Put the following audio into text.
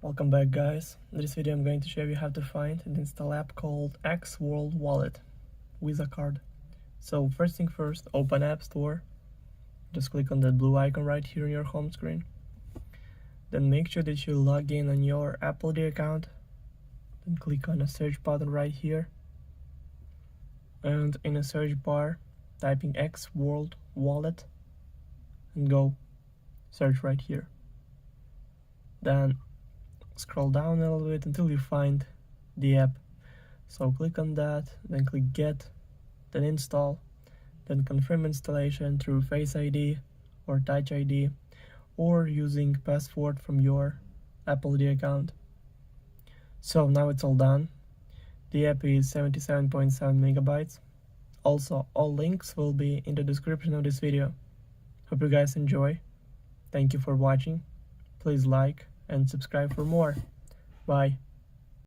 Welcome back, guys. In this video I'm going to show you how to find and install app called X World Wallet Visa card. So first thing first, open App Store. Just click on that blue icon right here on your home screen. Then make sure that you log in on your Apple ID account. Then click on the search button right here. And in the search bar, typing X World Wallet and go search right here. Then scroll down a little bit until you find the app. So click on that, then click Get, then Install, then confirm installation through Face ID or Touch ID or using password from your Apple ID account. So now it's all done. The app is 77.7 megabytes. Also, all links will be in the description of this video. Hope you guys enjoy. Thank you for watching. Please like and subscribe for more. Bye.